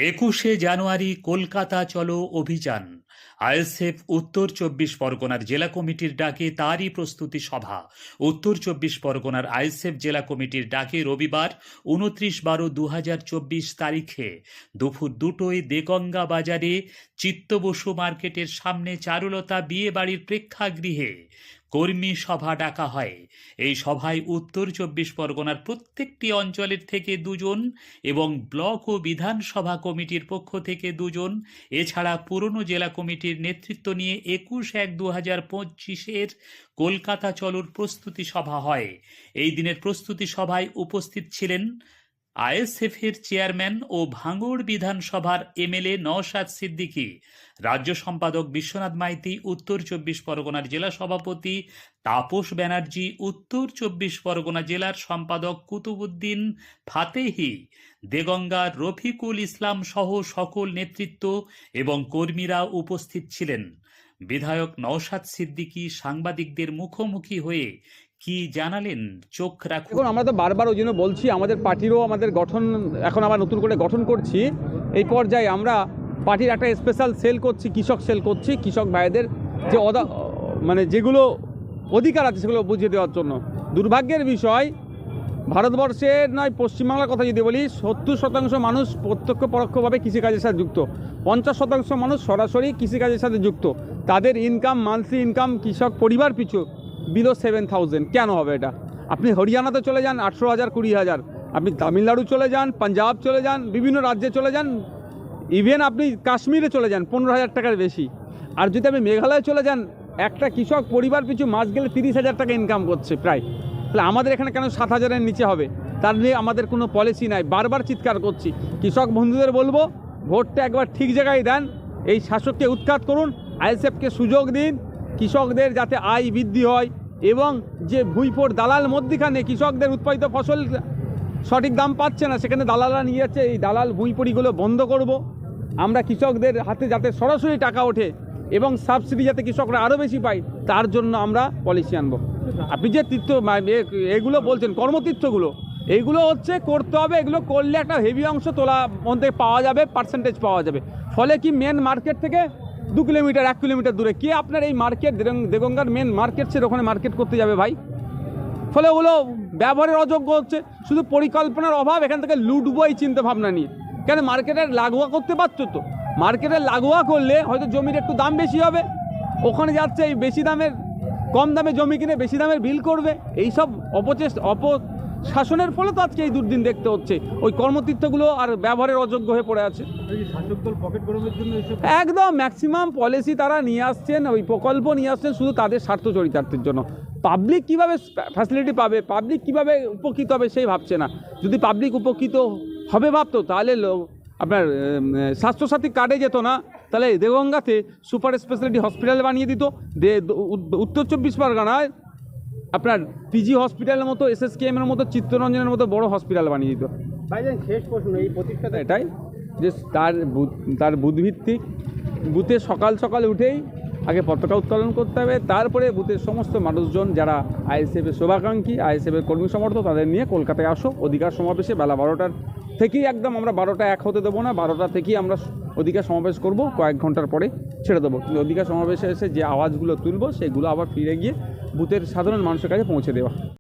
21শে জানুয়ারি কলকাতা চলো অভিযান। আইএসএফ উত্তর 24 পরগনার জেলা কমিটির ডাকে তারই প্রস্তুতি সভা। উত্তর 24 পরগনার আইএসএফ জেলা কমিটির ডাকে রবিবার 29/12/2024 তারিখে দুপুর 2টোয় দেগঙ্গা বাজারে চিত্তবসু মার্কেটের সামনে চারুলতা বিয়ে বাড়ির প্রেক্ষাগৃহে কর্মী সভা ডাকা হয়। এই সভায় উত্তর 24 পরগনার প্রত্যেকটি অঞ্চলের থেকে 2 জন এবং ব্লক ও বিধানসভা কমিটির পক্ষ থেকে 2 জন, এছাড়া পুরনো জেলা কমিটির নেতৃত্ব নিয়ে 21/1/2025 কলকাতা চলোর প্রস্তুতি সভা হয়। এই দিনের প্রস্তুতি সভায় উপস্থিত ছিলেন আইএসএফের চেয়ারম্যান ও ভাঙড় বিধানসভার এমএলএ নওশাদ সিদ্দিকী, রাজ্য সম্পাদক বিশ্বনাথ মাইতি, উত্তর 24 পরগনার জেলা সভাপতি তাপস ব্যানার্জি, উত্তর 24 পরগনা জেলার সম্পাদক কুতুবুদ্দিন ফাতেহি, দেগঙ্গার রফিকুল ইসলাম সহ সকল নেতৃত্ব এবং কর্মীরা উপস্থিত ছিলেন। বিধায়ক নওশাদ সিদ্দিকী সাংবাদিকদের মুখোমুখি হয়ে কি জানালেন, চোখ রাখুন। এখন আমরা তো বারবার ওই জন্য বলছি, আমাদের পার্টিরও আমাদের গঠন এখন আবার নতুন করে গঠন করছি। এই পর্যায়ে আমরা পার্টির একটা স্পেশাল সেল করছি, কৃষক সেল করছি, কৃষক ভাইদের যে যেগুলো অধিকার আছে সেগুলো বুঝিয়ে দেওয়ার জন্য। দুর্ভাগ্যের বিষয়, ভারতবর্ষের নয় পশ্চিমবাংলার কথা যদি বলি, 70% মানুষ প্রত্যক্ষ পরোক্ষভাবে কৃষিকাজের সাথে যুক্ত, 50% মানুষ সরাসরি কৃষিকাজের সাথে যুক্ত। তাদের ইনকাম, মান্থলি ইনকাম কৃষক পরিবার পিছু বিলো 7,000। কেন হবে এটা? আপনি হরিয়ানাতে চলে যান 18,000 20,000, আপনি তামিলনাড়ু চলে যান, পাঞ্জাব চলে যান, বিভিন্ন রাজ্যে চলে যান, ইভেন আপনি কাশ্মীরে চলে যান 15,000 টাকার বেশি। আর যদি আপনি মেঘালয়ে চলে যান, একটা কৃষক পরিবার পিছু মাস গেলে 30,000 টাকা ইনকাম করছে প্রায়। তাহলে আমাদের এখানে কেন 7,000-এর নিচে হবে? তার নিয়ে আমাদের কোনো পলিসি নাই। বারবার চিৎকার করছি, কৃষক বন্ধুদের বলবো, ভোটটা একবার ঠিক জায়গায় দেন, এই শাসককে উৎখাত করুন, আইএসএফকে সুযোগ দিন, কৃষকদের যাতে আয় বৃদ্ধি হয় এবং যে ভুঁইফোর দালাল মধ্যখানে কৃষকদের উৎপাদিত ফসল সঠিক দাম পাচ্ছে না, সেখানে দালালরা নিয়ে যাচ্ছে, এই দালাল ভুঁইপড়িগুলো বন্ধ করব। আমরা কৃষকদের হাতে যাতে সরাসরি টাকা ওঠে এবং সাবসিডি যাতে কৃষকরা আরও বেশি পায়, তার জন্য আমরা পলিসি আনবো। আপনি যে এগুলো বলছেন কর্মতীর্থগুলো, এইগুলো হচ্ছে করতে হবে। এগুলো করলে একটা হেভি অংশ তোলা মধ্যে পাওয়া যাবে, পার্সেন্টেজ পাওয়া যাবে। ফলে কি মেন মার্কেট থেকে 2 কিলোমিটার 1 কিলোমিটার দূরে কে আপনার এই মার্কেট দেগঙ্গার মেন মার্কেট সে ওখানে মার্কেট করতে যাবে ভাই? ফলে ওগুলো ব্যবহারের অযোগ্য হচ্ছে। শুধু পরিকল্পনার অভাব, এখান থেকে লুটবো এই চিন্তা ভাবনা নিয়ে। কেন মার্কেটের লাগোয়া করতে পারছো তো? মার্কেটের লাগোয়া করলে হয়তো জমির একটু দাম বেশি হবে, ওখানে যাচ্ছে এই বেশি দামের, কম দামে জমি কিনে বেশি দামের বিল করবে। এইসব অপশাসনের ফলে তো আজকে এই দুর্দিন দেখতে হচ্ছে। ওই কর্মতীর্থগুলো আর ব্যবহারের অযোগ্য হয়ে পড়ে আছে। একদম ম্যাক্সিমাম পলিসি তারা নিয়ে আসছেন, ওই প্রকল্প নিয়ে আসছেন শুধু তাদের স্বার্থ চরিতার্থের জন্য। পাবলিক কীভাবে ফ্যাসিলিটি পাবে, পাবলিক কীভাবে উপকৃত হবে সেই ভাবছে না। যদি পাবলিক উপকৃত হবে ভাবতো, তাহলে আপনার স্বাস্থ্যসাথী কার্ডে যেত না, তাহলে দেগঙ্গাতে সুপার স্পেশালিটি হসপিটাল বানিয়ে দিত। উত্তর 24 পরগনায় আপনার পিজি হসপিটালের মতো, SSKM-এর মতো, চিত্তরঞ্জনের মতো বড় হসপিটাল বানিয়ে দিত। ভাইজান শেষ প্রশ্ন, এই প্রতিষ্ঠাটা এটাই যে তার বুথভিত্তিক, বুথে সকাল সকাল উঠেই আগে পতাকা উত্তোলন করতে হবে, তারপরে বুথের সমস্ত মানুষজন যারা আইএসএফের শুভাকাঙ্ক্ষী, আইএসএফের কর্মী সমর্থক, তাদের নিয়ে কলকাতায় আসো। অধিকার সমাবেশে বেলা 12টার থেকেই, একদম আমরা 12টা 1 হতে দেবো না, 12টা থেকেই আমরা অধিকার সমাবেশ করব। কয়েক ঘন্টার পরে ছেড়ে দেবো, কিন্তু অধিকার সমাবেশে এসে যে আওয়াজগুলো তুলব সেগুলো আবার ফিরে গিয়ে বুথের সাধারণ মানুষের কাছে পৌঁছে দেওয়া।